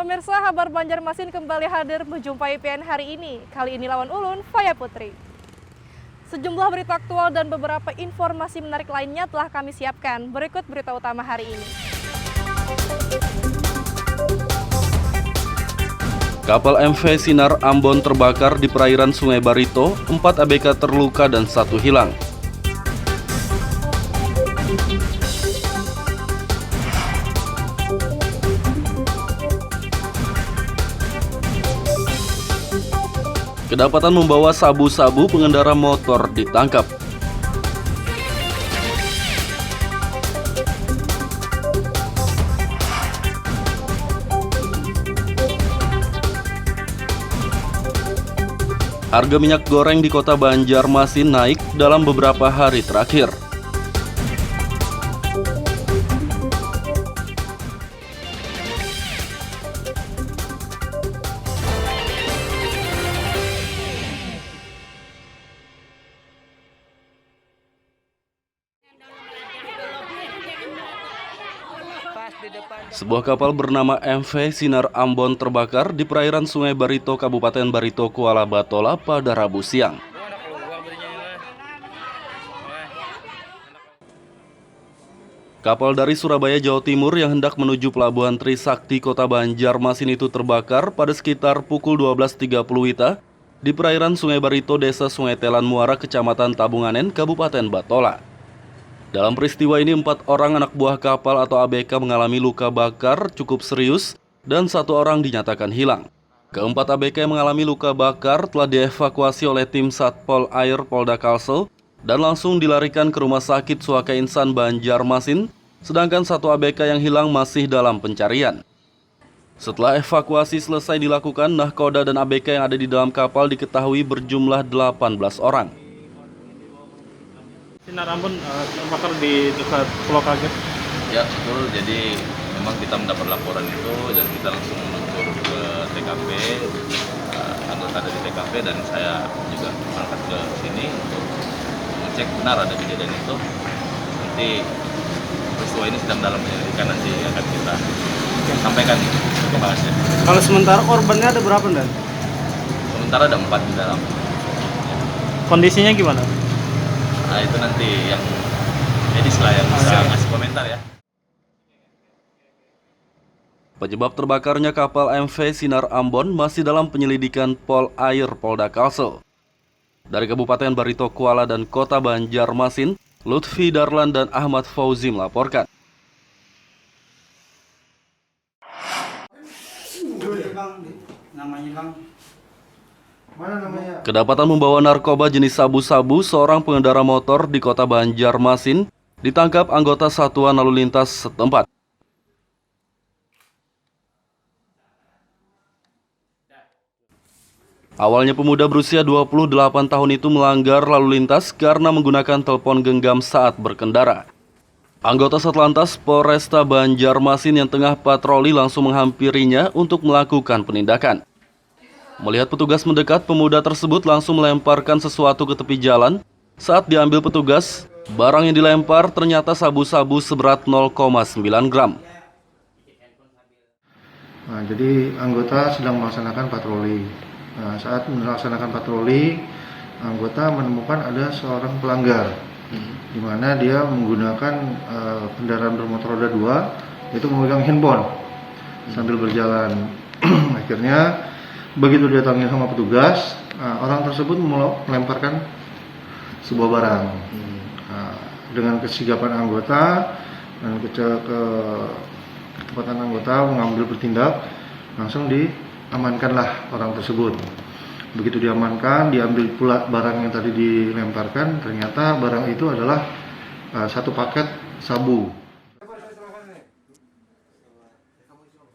Pemirsa, Kabar Banjarmasin kembali hadir menjumpai PN hari ini. Kali ini lawan Ulun, Faya Putri. Sejumlah berita aktual dan beberapa informasi menarik lainnya telah kami siapkan. Berikut berita utama hari ini. Kapal MV Sinar Ambon terbakar di perairan Sungai Barito, 4 ABK terluka dan 1 hilang. Kedapatan membawa sabu-sabu, pengendara motor ditangkap. Harga minyak goreng di Kota Banjarmasin naik dalam beberapa hari terakhir. Sebuah kapal bernama MV Sinar Ambon terbakar di perairan Sungai Barito, Kabupaten Barito, Kuala Batola pada Rabu siang. Kapal dari Surabaya, Jawa Timur yang hendak menuju Pelabuhan Trisakti, Kota Banjarmasin itu terbakar pada sekitar pukul 12.30 WITA di perairan Sungai Barito, Desa Sungai Telan Muara, Kecamatan Tabunganen, Kabupaten Batola. Dalam peristiwa ini, 4 orang anak buah kapal atau ABK mengalami luka bakar cukup serius dan 1 orang dinyatakan hilang. Keempat ABK yang mengalami luka bakar telah dievakuasi oleh tim Satpol Air Polda Kalsel dan langsung dilarikan ke Rumah Sakit Suaka Insan Banjarmasin, sedangkan 1 ABK yang hilang masih dalam pencarian. Setelah evakuasi selesai dilakukan, nahkoda dan ABK yang ada di dalam kapal diketahui berjumlah 18 orang. Sinar Ambon terbakar di dekat Pulau Kaget. Ya betul, jadi memang kita mendapat laporan itu dan kita langsung meluncur ke TKP, anggota dari TKP dan saya juga berangkat ke sini untuk mengecek benar ada kejadian itu. Nanti peristiwa ini sedang dalam penyelidikan, nanti akan kita sampaikan perkembangannya. Kalau sementara korbannya ada berapa, Dan? Sementara ada 4 di dalam. Kondisinya gimana? Nah itu nanti yang medis lah yang bisa ngasih komentar ya. Penyebab terbakarnya kapal MV Sinar Ambon masih dalam penyelidikan Pol Air Polda Kalsel. Dari Kabupaten Barito, Kuala dan Kota Banjarmasin, Lutfi Darlan dan Ahmad Fauzi melaporkan. Kedapatan membawa narkoba jenis sabu-sabu, seorang pengendara motor di Kota Banjarmasin ditangkap anggota Satuan Lalu Lintas setempat. Awalnya pemuda berusia 28 tahun itu melanggar lalu lintas karena menggunakan telepon genggam saat berkendara. Anggota Satlantas Polresta Banjarmasin yang tengah patroli langsung menghampirinya untuk melakukan penindakan. Melihat petugas mendekat, pemuda tersebut langsung melemparkan sesuatu ke tepi jalan. Saat diambil petugas, barang yang dilempar ternyata sabu-sabu seberat 0,9 gram. Nah, jadi anggota sedang melaksanakan patroli. Nah, saat melaksanakan patroli, anggota menemukan ada seorang pelanggar, di mana dia menggunakan kendaraan bermotor roda 2, yaitu memegang handphone sambil berjalan. Akhirnya begitu dia didatangi sama petugas, orang tersebut melemparkan sebuah barang. Dengan kesigapan anggota dan ketepatan anggota mengambil bertindak, langsung diamankanlah orang tersebut. Begitu diamankan, diambil pula barang yang tadi dilemparkan, ternyata barang itu adalah 1 paket sabu.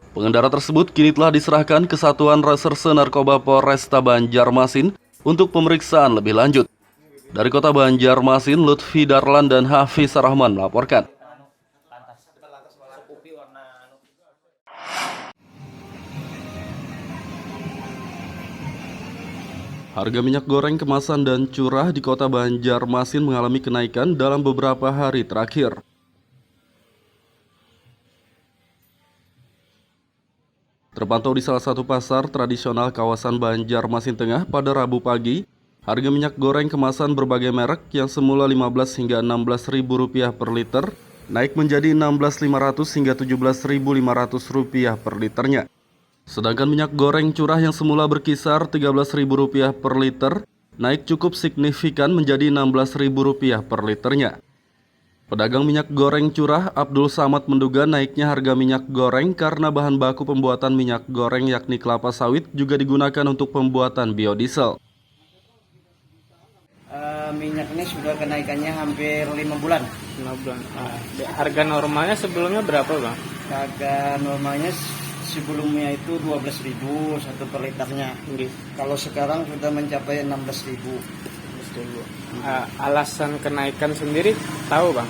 Pengendara tersebut kini telah diserahkan ke Satuan Reserse Narkoba Polresta Banjarmasin untuk pemeriksaan lebih lanjut. Dari Kota Banjarmasin, Lutfi Darlan dan Hafiz Rahman melaporkan. Harga minyak goreng kemasan dan curah di Kota Banjarmasin mengalami kenaikan dalam beberapa hari terakhir. Terpantau di salah satu pasar tradisional kawasan Banjarmasin Tengah pada Rabu pagi, harga minyak goreng kemasan berbagai merek yang semula Rp15 hingga Rp16.000 per liter, naik menjadi Rp16.500 hingga Rp17.500 per liternya. Sedangkan minyak goreng curah yang semula berkisar Rp13.000 per liter, naik cukup signifikan menjadi Rp16.000 per liternya. Pedagang minyak goreng curah Abdul Samad menduga naiknya harga minyak goreng karena bahan baku pembuatan minyak goreng yakni kelapa sawit juga digunakan untuk pembuatan biodiesel. Minyak ini sudah kenaikannya hampir 5 bulan. 5 bulan. Harga normalnya sebelumnya berapa, Bang? Harga normalnya sebelumnya itu 12.000 satu per liternya. Kalau sekarang sudah mencapai 16.000. Alasan kenaikan sendiri tahu, Bang?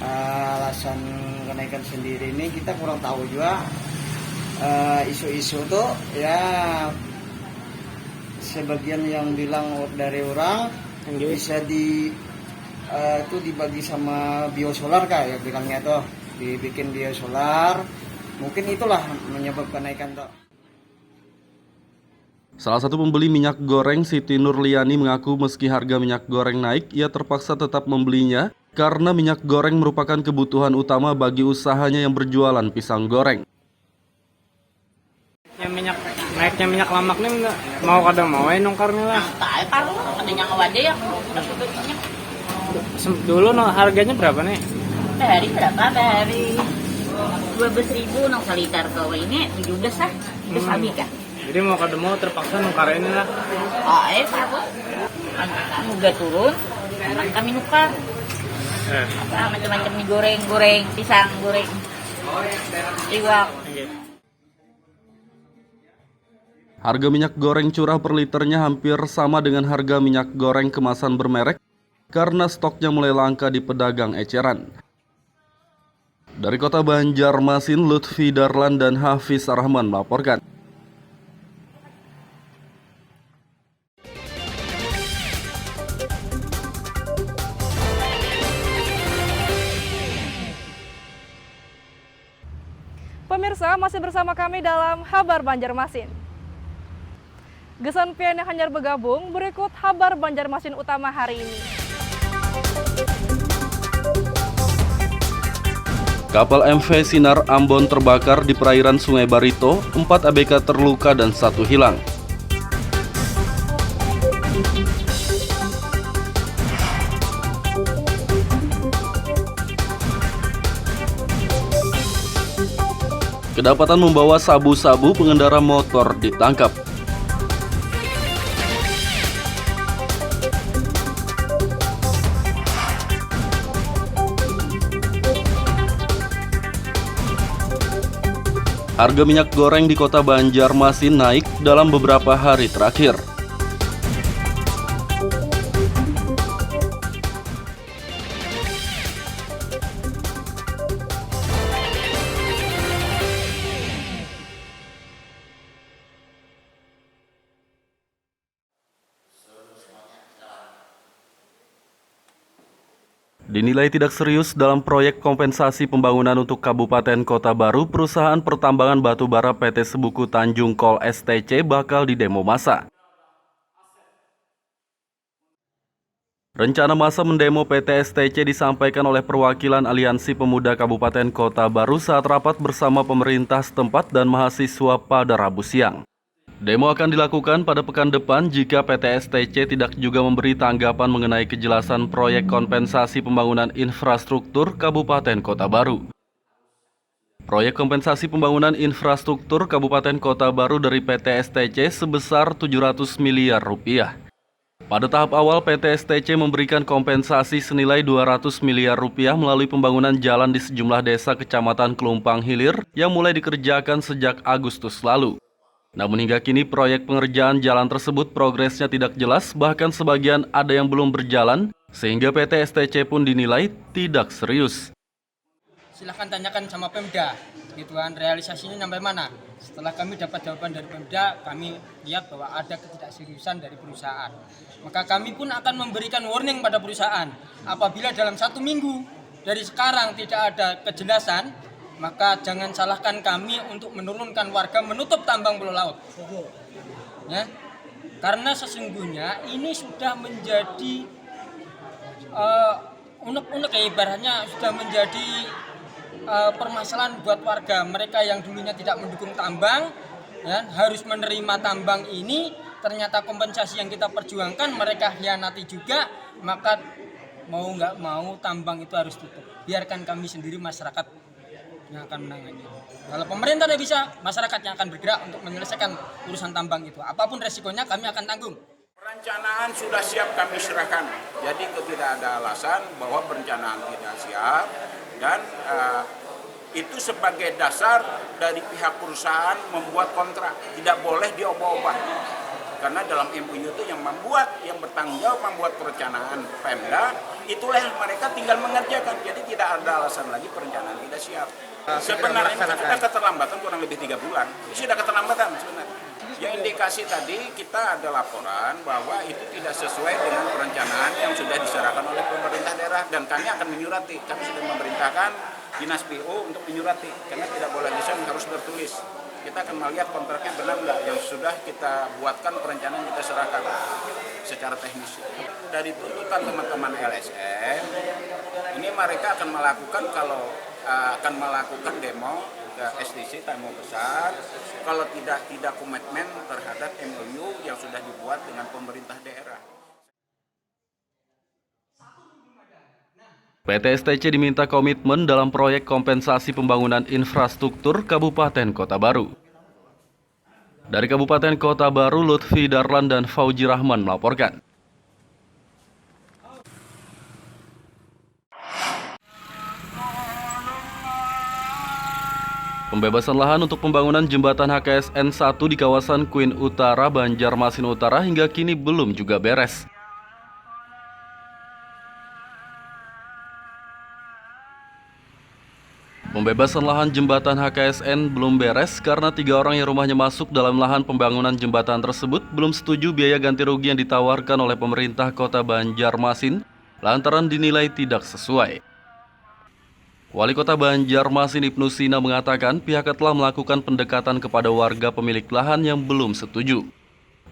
Alasan kenaikan sendiri ini kita kurang tahu juga. Isu-isu tuh ya sebagian yang bilang dari orang bisa itu dibagi sama biosolar kayak bilangnya tuh, dibikin biosolar. Mungkin itulah menyebabkan kenaikan tuh. Salah satu pembeli minyak goreng, Siti Nurliani, mengaku meski harga minyak goreng naik, ia terpaksa tetap membelinya karena minyak goreng merupakan kebutuhan utama bagi usahanya yang berjualan pisang goreng. Naiknya minyak lamak nih mau kadang mau nongkarnya lah. Tak kalau katanya aja ya. Dulu harganya berapa nih? Hari berapa? Hari 12.000 nong saliter kau ini 17 lah. Terus habis kan. Jadi mau kadang mau terpaksa nukar ini lah. Apa? Udah turun, orang kami nukar. Apa macam-macam mie goreng, pisang goreng, iwak. Harga minyak goreng curah per liternya hampir sama dengan harga minyak goreng kemasan bermerek karena stoknya mulai langka di pedagang eceran. Dari kota Banjarmasin, Lutfi Darlan dan Hafiz Rahman melaporkan. Pemirsa, masih bersama kami dalam Habar Banjarmasin. Gesan pian yang hanyar bergabung, berikut Habar Banjarmasin utama hari ini. Kapal MV Sinar Ambon terbakar di perairan Sungai Barito, 4 ABK terluka dan 1 hilang. Kedapatan membawa sabu-sabu, pengendara motor ditangkap. Harga minyak goreng di kota Banjarmasin naik dalam beberapa hari terakhir. Dinilai tidak serius dalam proyek kompensasi pembangunan untuk Kabupaten Kota Baru, perusahaan pertambangan batu bara PT Sebuku Tanjung Kol STC bakal didemo massa. Rencana massa mendemo PT STC disampaikan oleh perwakilan Aliansi Pemuda Kabupaten Kota Baru saat rapat bersama pemerintah setempat dan mahasiswa pada Rabu siang. Demo akan dilakukan pada pekan depan jika PT STC tidak juga memberi tanggapan mengenai kejelasan proyek kompensasi pembangunan infrastruktur Kabupaten Kota Baru. Proyek kompensasi pembangunan infrastruktur Kabupaten Kota Baru dari PT STC sebesar 700 miliar rupiah. Pada tahap awal, PT STC memberikan kompensasi senilai 200 miliar rupiah melalui pembangunan jalan di sejumlah desa Kecamatan Kelumpang Hilir yang mulai dikerjakan sejak Agustus lalu. Namun hingga kini proyek pengerjaan jalan tersebut progresnya tidak jelas, bahkan sebagian ada yang belum berjalan, sehingga PT STC pun dinilai tidak serius. Silahkan tanyakan sama Pemda, gitu kan, realisasinya sampai mana. Setelah kami dapat jawaban dari Pemda, kami lihat bahwa ada ketidakseriusan dari perusahaan. Maka kami pun akan memberikan warning pada perusahaan, apabila dalam 1 minggu dari sekarang tidak ada kejelasan, maka jangan salahkan kami untuk menurunkan warga menutup tambang Pulau Laut. Ya, karena sesungguhnya ini sudah menjadi unek-unek ya, ibaratnya sudah menjadi permasalahan buat warga. Mereka yang dulunya tidak mendukung tambang, ya, harus menerima tambang ini. Ternyata kompensasi yang kita perjuangkan mereka hianati juga, maka mau nggak mau tambang itu harus tutup. Biarkan kami sendiri masyarakat yang akan menangani. Kalau pemerintah tidak bisa, masyarakat yang akan bergerak untuk menyelesaikan urusan tambang itu. Apapun resikonya kami akan tanggung. Perencanaan sudah siap kami serahkan. Jadi tidak ada alasan bahwa perencanaan tidak siap dan itu sebagai dasar dari pihak perusahaan membuat kontrak. Tidak boleh diubah-ubah. Karena dalam MOU itu yang bertanggung jawab membuat perencanaan Pemda, itulah yang mereka tinggal mengerjakan. Jadi tidak ada alasan lagi perencanaan tidak siap. Sebenarnya sudah keterlambatan kurang lebih 3 bulan. Itu sudah keterlambatan sebenarnya. Yang indikasi tadi kita ada laporan bahwa itu tidak sesuai dengan perencanaan yang sudah diserahkan oleh pemerintah daerah dan kami akan menyurati. Kami sudah memerintahkan Dinas PU untuk menyurati karena tidak boleh lisan, harus bertulis. Kita akan melihat kontraknya benar nggak yang sudah kita buatkan perencanaan kita serahkan secara teknis. Dari tuntutan teman-teman LSM, ini mereka akan melakukan akan melakukan demo ke SDC demo besar kalau tidak komitmen terhadap MOU yang sudah dibuat dengan pemerintah daerah. PT STC diminta komitmen dalam proyek kompensasi pembangunan infrastruktur Kabupaten Kota Baru. Dari Kabupaten Kota Baru, Lutfi Darlan dan Fauji Rahman melaporkan. Pembebasan lahan untuk pembangunan jembatan HKSN 1 di kawasan Queen Utara, Banjarmasin Utara hingga kini belum juga beres. Pembebasan lahan jembatan HKSN belum beres karena 3 orang yang rumahnya masuk dalam lahan pembangunan jembatan tersebut belum setuju biaya ganti rugi yang ditawarkan oleh pemerintah Kota Banjarmasin lantaran dinilai tidak sesuai. Wali Kota Banjarmasin Ibnu Sina mengatakan pihaknya telah melakukan pendekatan kepada warga pemilik lahan yang belum setuju.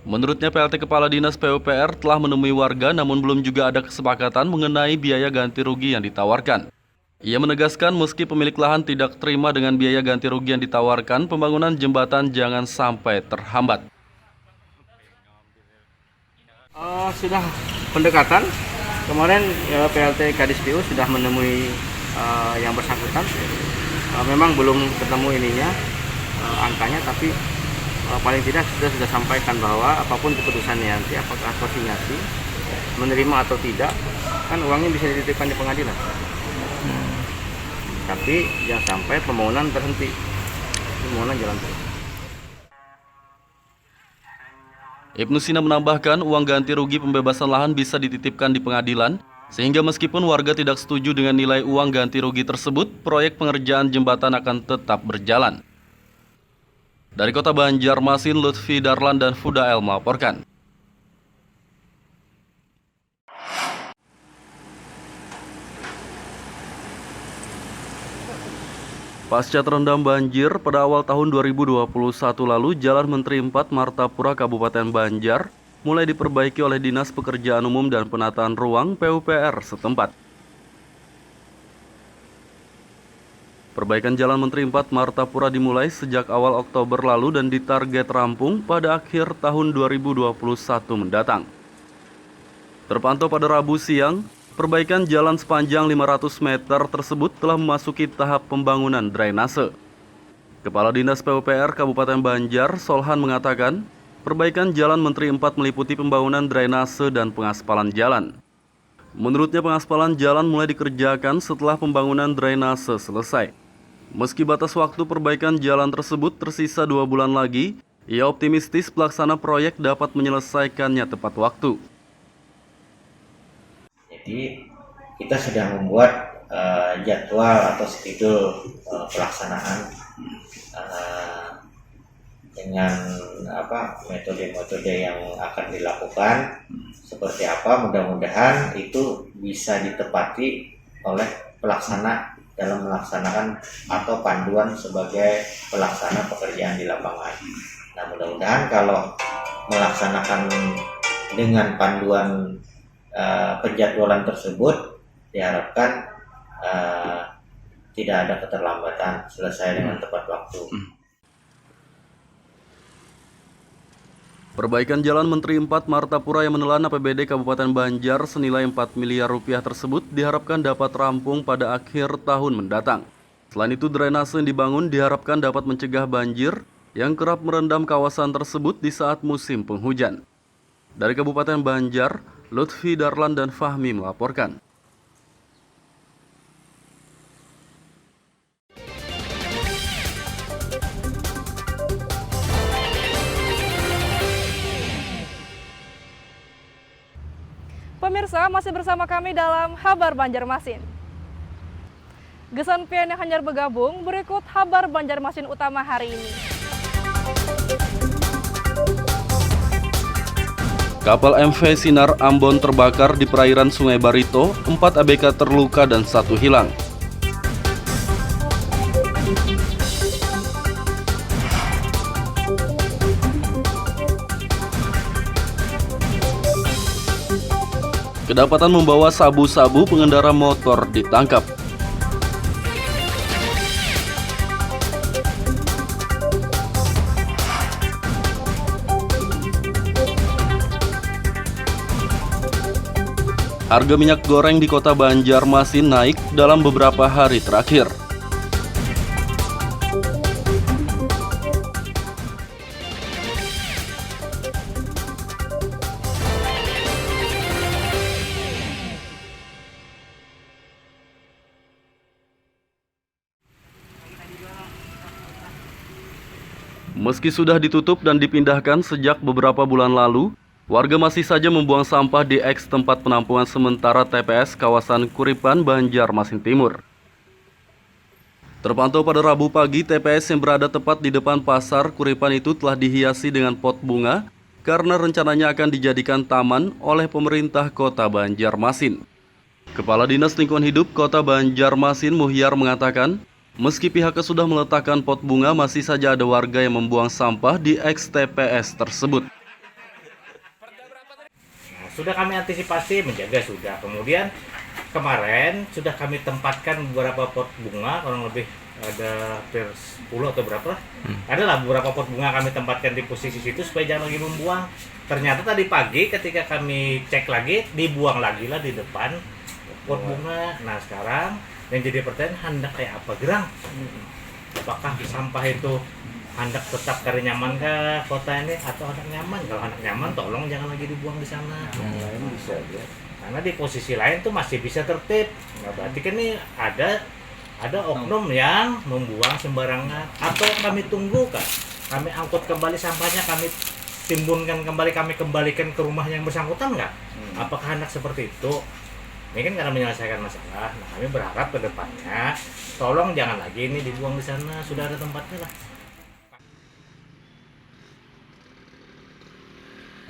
Menurutnya PLT Kepala Dinas PUPR telah menemui warga namun belum juga ada kesepakatan mengenai biaya ganti rugi yang ditawarkan. Ia menegaskan meski pemilik lahan tidak terima dengan biaya ganti rugi yang ditawarkan, pembangunan jembatan jangan sampai terhambat. Sudah pendekatan, kemarin PLT Kadis PU sudah menemui yang bersangkutan. Memang belum ketemu ininya, angkanya, tapi paling tidak sudah sampaikan bahwa apapun keputusannya nanti, apakah konsinyasi, menerima atau tidak, kan uangnya bisa dititipkan di pengadilan. Tapi jangan sampai pembangunan terhenti, pembangunan jalan terus. Ibnu Sina menambahkan uang ganti rugi pembebasan lahan bisa dititipkan di pengadilan, sehingga meskipun warga tidak setuju dengan nilai uang ganti rugi tersebut, proyek pengerjaan jembatan akan tetap berjalan. Dari Kota Banjarmasin, Lutfi Darlan dan Fudael melaporkan. Pasca terendam banjir pada awal tahun 2021 lalu, Jalan Menteri 4 Martapura Kabupaten Banjar mulai diperbaiki oleh Dinas Pekerjaan Umum dan Penataan Ruang PUPR setempat. Perbaikan Jalan Menteri 4 Martapura dimulai sejak awal Oktober lalu dan ditarget rampung pada akhir tahun 2021 mendatang. Terpantau pada Rabu siang, perbaikan jalan sepanjang 500 meter tersebut telah memasuki tahap pembangunan drainase. Kepala Dinas PUPR Kabupaten Banjar, Solhan mengatakan, perbaikan Jalan Menteri 4 meliputi pembangunan drainase dan pengaspalan jalan. Menurutnya pengaspalan jalan mulai dikerjakan setelah pembangunan drainase selesai. Meski batas waktu perbaikan jalan tersebut tersisa 2 bulan lagi, ia optimistis pelaksana proyek dapat menyelesaikannya tepat waktu. Jadi kita sudah membuat jadwal atau schedule pelaksanaan dengan metode-metode yang akan dilakukan seperti apa. Mudah-mudahan itu bisa ditepati oleh pelaksana dalam melaksanakan atau panduan sebagai pelaksana pekerjaan di lapangan. Nah, mudah-mudahan kalau melaksanakan dengan panduan penjadwalan tersebut diharapkan tidak ada keterlambatan, selesai dengan tepat waktu. Perbaikan Jalan Menteri 4 Martapura yang menelan APBD Kabupaten Banjar senilai 4 miliar rupiah tersebut diharapkan dapat rampung pada akhir tahun mendatang. Selain itu, drainase yang dibangun diharapkan dapat mencegah banjir yang kerap merendam kawasan tersebut di saat musim penghujan. Dari Kabupaten Banjar, Lutfi Darlan dan Fahmi melaporkan. Pemirsa, masih bersama kami dalam Habar Banjarmasin. Gesan pian yang hanyar bergabung, berikut Habar Banjarmasin utama hari ini. Kapal MV Sinar Ambon terbakar di perairan Sungai Barito, 4 ABK terluka dan 1 hilang. Kedapatan membawa sabu-sabu, pengendara motor ditangkap. Harga minyak goreng di Kota Banjarmasin naik dalam beberapa hari terakhir. Meski sudah ditutup dan dipindahkan sejak beberapa bulan lalu, warga masih saja membuang sampah di eks tempat penampungan sementara TPS kawasan Kuripan, Banjarmasin Timur. Terpantau pada Rabu pagi, TPS yang berada tepat di depan pasar Kuripan itu telah dihiasi dengan pot bunga karena rencananya akan dijadikan taman oleh pemerintah Kota Banjarmasin. Kepala Dinas Lingkungan Hidup Kota Banjarmasin, Muhyar, mengatakan, meski pihaknya sudah meletakkan pot bunga, masih saja ada warga yang membuang sampah di eks TPS tersebut. Sudah kami antisipasi, menjaga sudah. Kemudian kemarin sudah kami tempatkan beberapa pot bunga, kurang lebih ada hampir 10 atau berapa lah. Adalah beberapa pot bunga kami tempatkan di posisi situ supaya jangan lagi membuang. Ternyata tadi pagi ketika kami cek lagi, dibuang lagi lah di depan pot bunga. Nah sekarang yang jadi pertanyaan, hendak kayak apa gerang? Apakah sampah itu hendak tetap kari nyaman kah kota ini atau hendak nyaman? Kalau hendak nyaman, tolong jangan lagi dibuang di sana. Lain bisa ya. Karena di posisi lain tuh masih bisa tertib. Nah, berarti kan ini ada oknum yang membuang sembarangan. Atau kami tunggu kan? Kami angkut kembali sampahnya, kami timbunkan kembali, kami kembalikan ke rumah yang bersangkutan nggak? Apakah hendak seperti itu? Ini kan karena menyelesaikan masalah. Nah, kami berharap ke depannya tolong jangan lagi ini dibuang di sana, sudah ada tempatnya lah.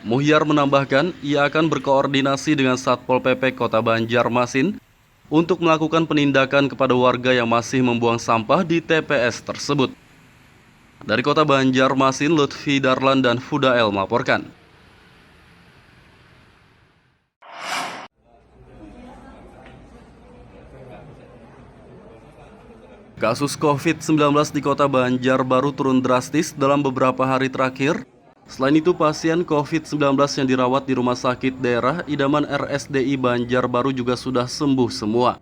Muhyar menambahkan, ia akan berkoordinasi dengan Satpol PP Kota Banjarmasin untuk melakukan penindakan kepada warga yang masih membuang sampah di TPS tersebut. Dari Kota Banjarmasin, Lutfi Darlan dan Fudael melaporkan. Kasus COVID-19 di Kota Banjarbaru turun drastis dalam beberapa hari terakhir. Selain itu, pasien COVID-19 yang dirawat di Rumah Sakit Daerah Idaman RSDI Banjarbaru juga sudah sembuh semua.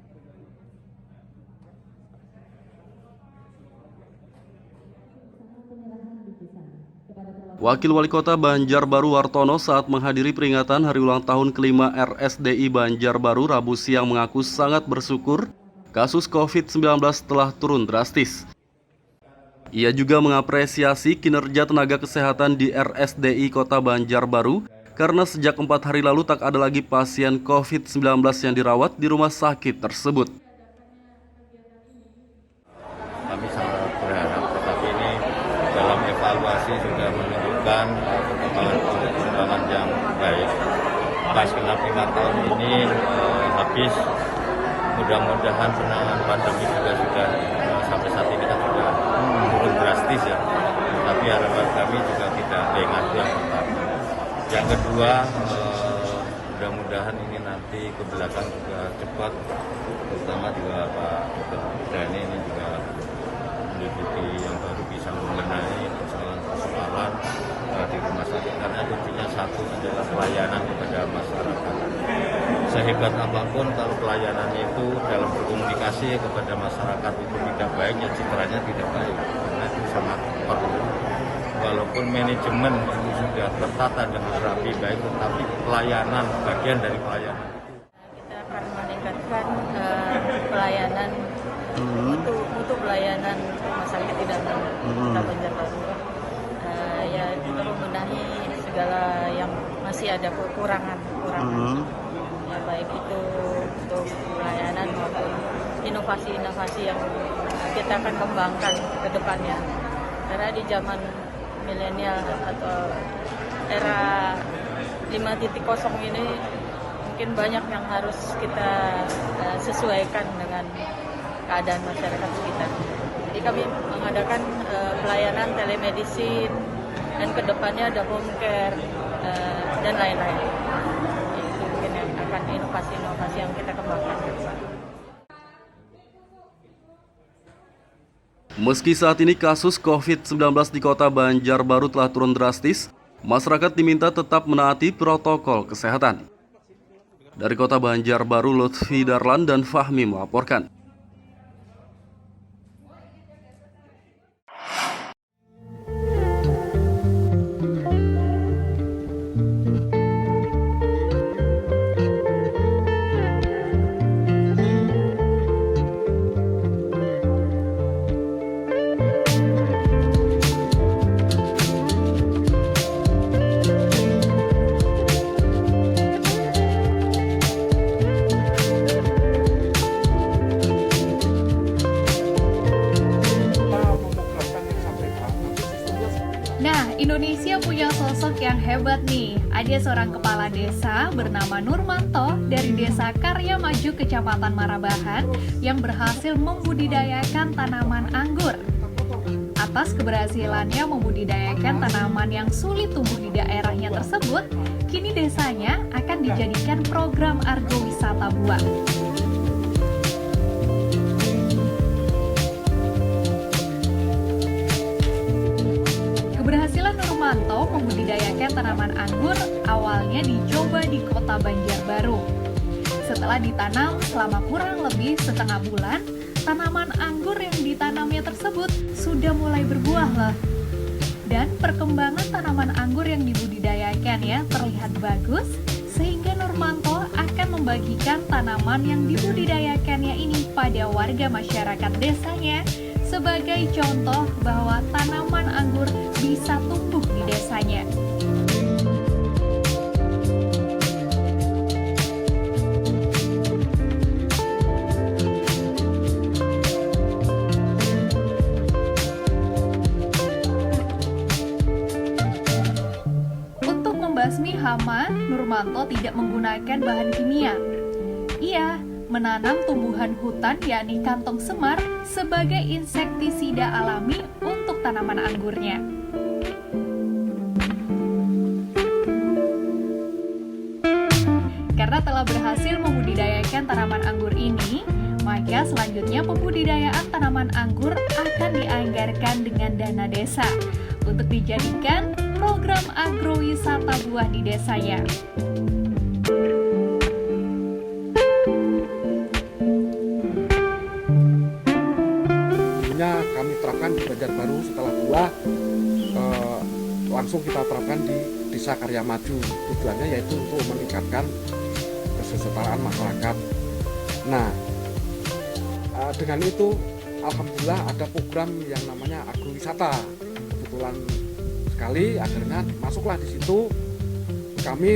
Wakil Wali Kota Banjarbaru Wartono saat menghadiri peringatan hari ulang tahun kelima RSDI Banjarbaru Rabu siang mengaku sangat bersyukur kasus COVID-19 telah turun drastis. Ia juga mengapresiasi kinerja tenaga kesehatan di RSDI Kota Banjarbaru karena sejak 4 hari lalu tak ada lagi pasien COVID-19 yang dirawat di rumah sakit tersebut. Kami sangat berharap, tetapi ini dalam evaluasi sudah menunjukkan perkembangan yang baik. Pas genap 5 tahun ini habis mudah-mudahan penanganan pandemi juga sudah sampai saat ini kan sudah turun drastis ya. Tapi harapan kami juga tidak lengah, itu yang pertama. Yang kedua, mudah-mudahan ini nanti ke belakang juga cepat, terutama juga Pak Dr. Dhani ini juga meneliti yang baru bisa membenahi persoalan di rumah sakit, karena kuncinya satu adalah pelayanan kepada masyarakat. Sehebat apapun kalau pelayanannya itu dalam berkomunikasi kepada masyarakat itu tidak baik, ya citranya tidak baik, karena itu sangat perlu. Walaupun manajemen itu sudah tertata dengan rapi baik, tetapi pelayanan, bagian dari pelayanan. Kita akan meningkatkan pelayanan untuk pelayanan rumah sakit Idaman Kota Banjarbaru. Ya kita membenahi segala yang masih ada kekurangan. Ya baik itu untuk pelayanan maupun inovasi-inovasi yang kita akan kembangkan ke depannya. Karena di zaman milenial atau era 5.0 ini mungkin banyak yang harus kita sesuaikan dengan keadaan masyarakat sekitar. Jadi kami mengadakan pelayanan telemedicine dan kedepannya ada home care dan lain-lain. Itu mungkin yang akan inovasi-inovasi yang kita kembangkan ke depan. Meski saat ini kasus COVID-19 di Kota Banjarbaru telah turun drastis, masyarakat diminta tetap menaati protokol kesehatan. Dari Kota Banjarbaru, Lutfi Darlan dan Fahmi melaporkan. Indonesia punya sosok yang hebat nih. Ada seorang kepala desa bernama Nurmanto dari Desa Karya Maju, Kecamatan Marabahan, yang berhasil membudidayakan tanaman anggur. Atas keberhasilannya membudidayakan tanaman yang sulit tumbuh di daerahnya tersebut, kini desanya akan dijadikan program agrowisata buah. Keberhasilan Nurmanto membudidayakan tanaman anggur awalnya dicoba di Kota Banjarbaru. Setelah ditanam selama kurang lebih setengah bulan, tanaman anggur yang ditanamnya tersebut sudah mulai berbuah loh. Dan perkembangan tanaman anggur yang dibudidayakannya terlihat bagus, sehingga Nurmanto akan membagikan tanaman yang dibudidayakannya ini pada warga masyarakat desanya, sebagai contoh bahwa tanaman anggur bisa tumbuh di desanya. Untuk membasmi hama, Nurmanto tidak menggunakan bahan kimia. Ia menanam tumbuhan hutan yakni kantong semar sebagai insektisida alami untuk tanaman anggurnya. Karena telah berhasil membudidayakan tanaman anggur ini, maka selanjutnya pembudidayaan tanaman anggur akan dianggarkan dengan dana desa untuk dijadikan program agrowisata buah di desanya. Kami terapkan di Banjarbaru setelah buah, langsung kita terapkan di Desa Karya Maju. Tujuannya yaitu untuk meningkatkan kesejahteraan masyarakat. Nah, dengan itu alhamdulillah ada program yang namanya agrowisata. Kebetulan sekali akhirnya masuklah di situ. Kami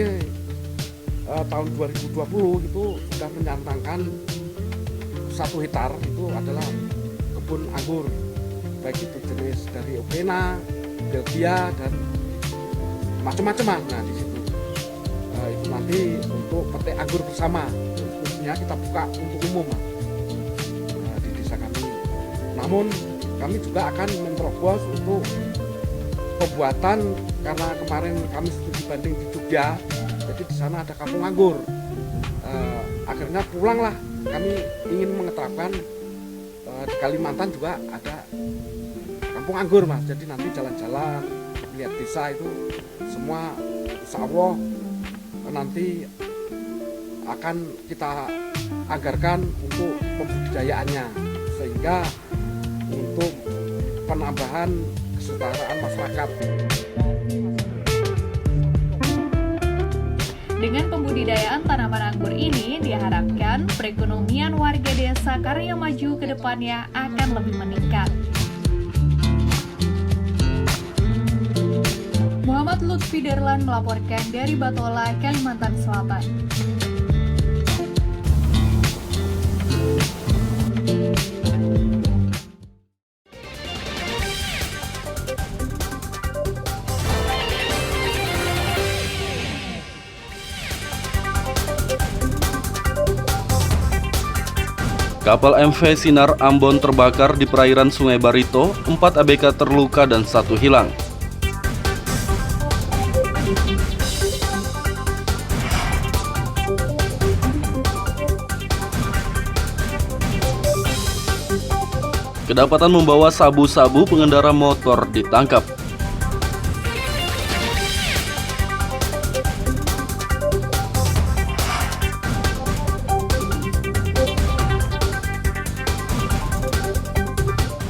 tahun 2020 itu sudah menyantangkan 1 hektar itu adalah kebun anggur, baik itu jenis dari Opena, Belgia, dan macam-macam. Nah di situ itu nanti untuk petik anggur bersama, khususnya kita buka untuk umum. namun kami juga akan menerobos untuk pembuatan, karena kemarin kami studi banding di Jogja, jadi di sana ada kampung anggur. Akhirnya pulanglah, kami ingin mengetapkan di Kalimantan juga ada kampung anggur Mas. Jadi nanti jalan-jalan lihat desa itu semua insya Allah nanti akan kita anggarkan untuk pembudidayaannya, sehingga untuk penambahan kesetaraan masyarakat. Dengan pembudidayaan tanaman anggur ini diharapkan perekonomian warga desa Karyamaju ke depannya akan lebih meningkat. Muhammad Lutfi Darlan melaporkan dari Batola, Kalimantan Selatan. Kapal MV Sinar Ambon terbakar di perairan Sungai Barito, 4 ABK terluka dan 1 hilang. Kedapatan membawa sabu-sabu, pengendara motor ditangkap.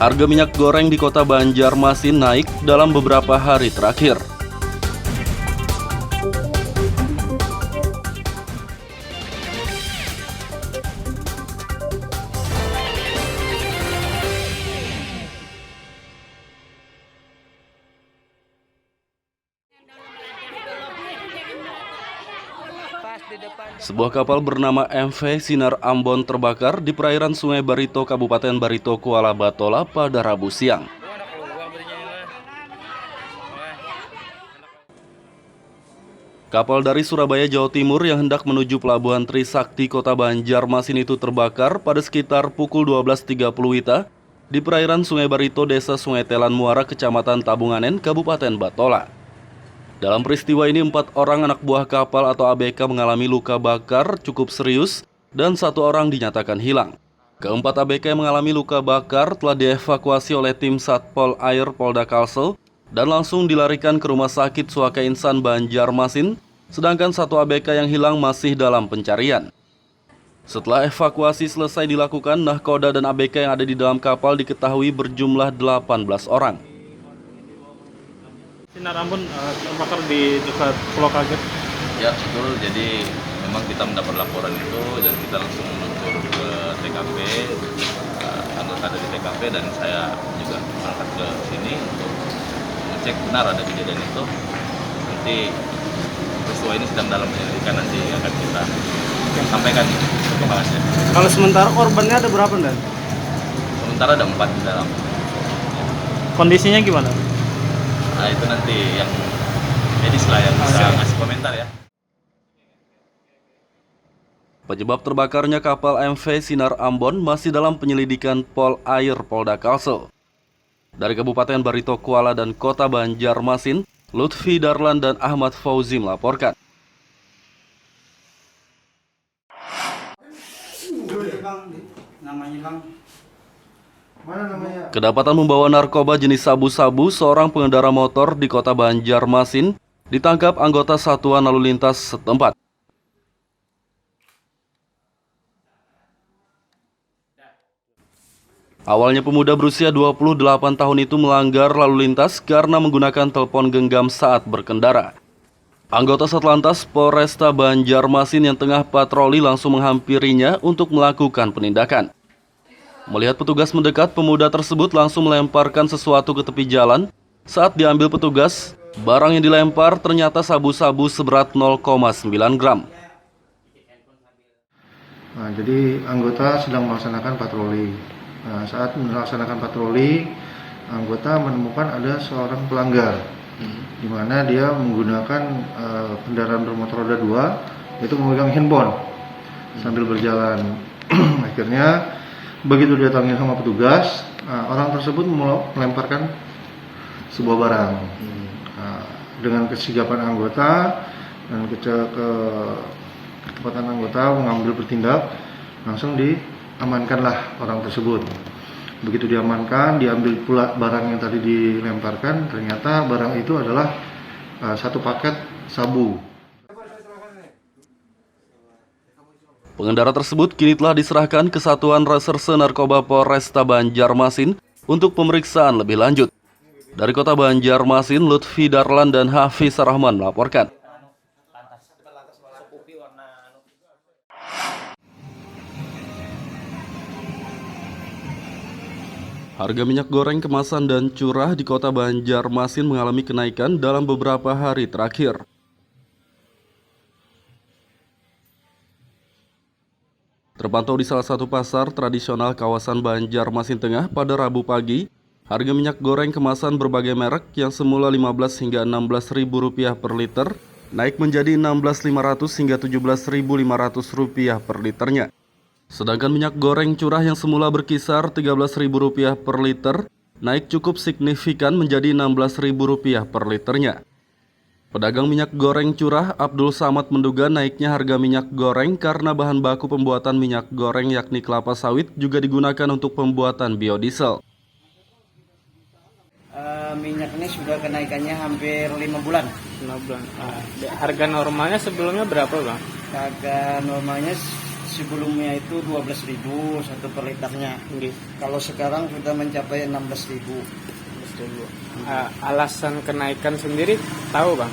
Harga minyak goreng di kota Banjarmasin naik dalam beberapa hari terakhir. Sebuah kapal bernama MV Sinar Ambon terbakar di perairan Sungai Barito, Kabupaten Barito, Kuala Batola pada Rabu siang. Kapal dari Surabaya, Jawa Timur yang hendak menuju Pelabuhan Trisakti, Kota Banjarmasin itu terbakar pada sekitar pukul 12.30 WITA di perairan Sungai Barito, Desa Sungai Telan Muara, Kecamatan Tabunganen, Kabupaten Batola. Dalam peristiwa ini, 4 orang anak buah kapal atau ABK mengalami luka bakar cukup serius dan 1 orang dinyatakan hilang. Keempat ABK yang mengalami luka bakar telah dievakuasi oleh tim Satpol Air Polda Kalsel dan langsung dilarikan ke Rumah Sakit Suaka Insan Banjarmasin, sedangkan 1 ABK yang hilang masih dalam pencarian. Setelah evakuasi selesai dilakukan, nahkoda dan ABK yang ada di dalam kapal diketahui berjumlah 18 orang. Sinar Ambon terbakar di dekat Pulau Kaget. Ya betul, jadi memang kita mendapat laporan itu dan kita langsung meluncur ke TKP, anggota dari TKP dan saya juga berangkat ke sini untuk mengecek benar ada kejadian itu. Nanti peristiwa ini sedang dalam penyelidikan, nanti akan kita sampaikan perkembangannya. Kalau sementara korbannya ada berapa, Dan? Sementara ada 4 di dalam. Kondisinya gimana? Nah itu nanti yang medis lah yang bisa ngasih komentar ya. Penyebab terbakarnya kapal MV Sinar Ambon masih dalam penyelidikan Pol Air Polda Kalsel. Dari Kabupaten Barito, Kuala dan Kota Banjarmasin, Lutfi Darlan dan Ahmad Fauzi melaporkan. Kedapatan membawa narkoba jenis sabu-sabu, seorang pengendara motor di Kota Banjarmasin ditangkap anggota Satuan Lalu Lintas setempat. Awalnya pemuda berusia 28 tahun itu melanggar lalu lintas karena menggunakan telepon genggam saat berkendara. Anggota Satlantas Polresta Banjarmasin yang tengah patroli langsung menghampirinya untuk melakukan penindakan. Melihat petugas mendekat, pemuda tersebut langsung melemparkan sesuatu ke tepi jalan. Saat diambil petugas, barang yang dilempar ternyata sabu-sabu seberat 0,9 gram. Nah, jadi anggota sedang melaksanakan patroli. Nah, saat melaksanakan patroli, anggota menemukan ada seorang pelanggar, di mana dia menggunakan kendaraan bermotor roda 2, yaitu memegang handphone sambil berjalan. Akhirnya Begitu didatangi sama petugas, orang tersebut melemparkan sebuah barang. Dengan kesigapan anggota dan ketepatan anggota mengambil bertindak, langsung diamankanlah orang tersebut. Begitu diamankan, diambil pula barang yang tadi dilemparkan, ternyata barang itu adalah satu paket sabu. Pengendara tersebut kini telah diserahkan ke Satuan Reserse Narkoba Polresta Banjarmasin untuk pemeriksaan lebih lanjut. Dari Kota Banjarmasin, Lutfi Darlan dan Hafiz Rahman melaporkan. Harga minyak goreng kemasan dan curah di Kota Banjarmasin mengalami kenaikan dalam beberapa hari terakhir. Terpantau di salah satu pasar tradisional kawasan Banjarmasin Tengah pada Rabu pagi, harga minyak goreng kemasan berbagai merek yang semula Rp15 hingga Rp16.000 per liter, naik menjadi Rp16.500 hingga Rp17.500 per liternya. Sedangkan minyak goreng curah yang semula berkisar Rp13.000 per liter, naik cukup signifikan menjadi Rp16.000 per liternya. Pedagang minyak goreng curah Abdul Samad menduga naiknya harga minyak goreng karena bahan baku pembuatan minyak goreng yakni kelapa sawit juga digunakan untuk pembuatan biodiesel. Minyak ini sudah kenaikannya hampir 5 bulan. 5 bulan. Harga normalnya sebelumnya berapa, Bang? Harga normalnya sebelumnya itu 12.000 satu per liternya. Kalau sekarang sudah mencapai 16.000. Alasan kenaikan sendiri tahu, Bang?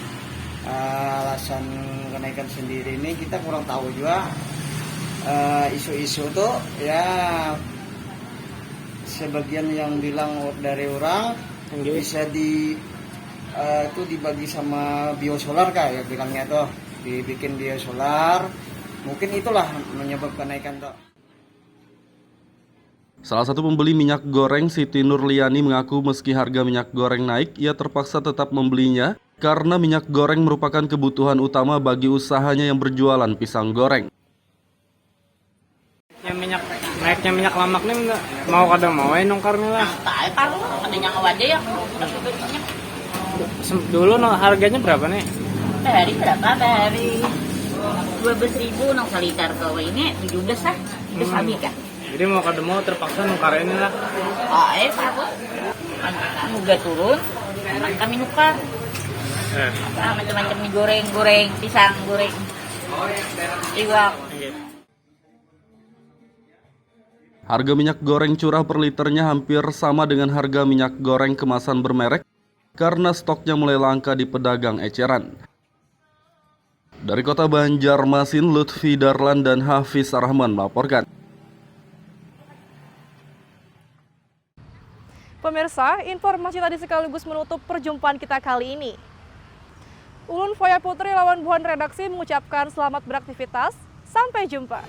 Alasan kenaikan sendiri ini kita kurang tahu juga. Isu-isu tuh ya sebagian yang bilang dari orang bisa itu dibagi sama biosolar kayak bilangnya tuh, dibikin biosolar. Mungkin itulah menyebabkan kenaikan tuh. Salah satu pembeli minyak goreng, Siti Nurliani, mengaku meski harga minyak goreng naik, ia terpaksa tetap membelinya karena minyak goreng merupakan kebutuhan utama bagi usahanya yang berjualan pisang goreng. Naiknya minyak lamak nih mau kadang mau nongkarnya lah. Kalau ada yang aja ya. Dulu harganya berapa nih? Dari berapa? Dari 12.000 nang saliter ke ini 17 lah. Itu sabi kan. Jadi mau kadang terpaksa nukar ini lah. Pak. Muga turun, kami nukar. Macam-macam mie goreng, pisang goreng. Iwak. Harga minyak goreng curah per liternya hampir sama dengan harga minyak goreng kemasan bermerek karena stoknya mulai langka di pedagang eceran. Dari Kota Banjarmasin, Lutfi Darlan dan Hafiz Rahman melaporkan. Pemirsa, informasi tadi sekaligus menutup perjumpaan kita kali ini. Ulun Foya Putri lawan Buhan Redaksi mengucapkan selamat beraktivitas. Sampai jumpa.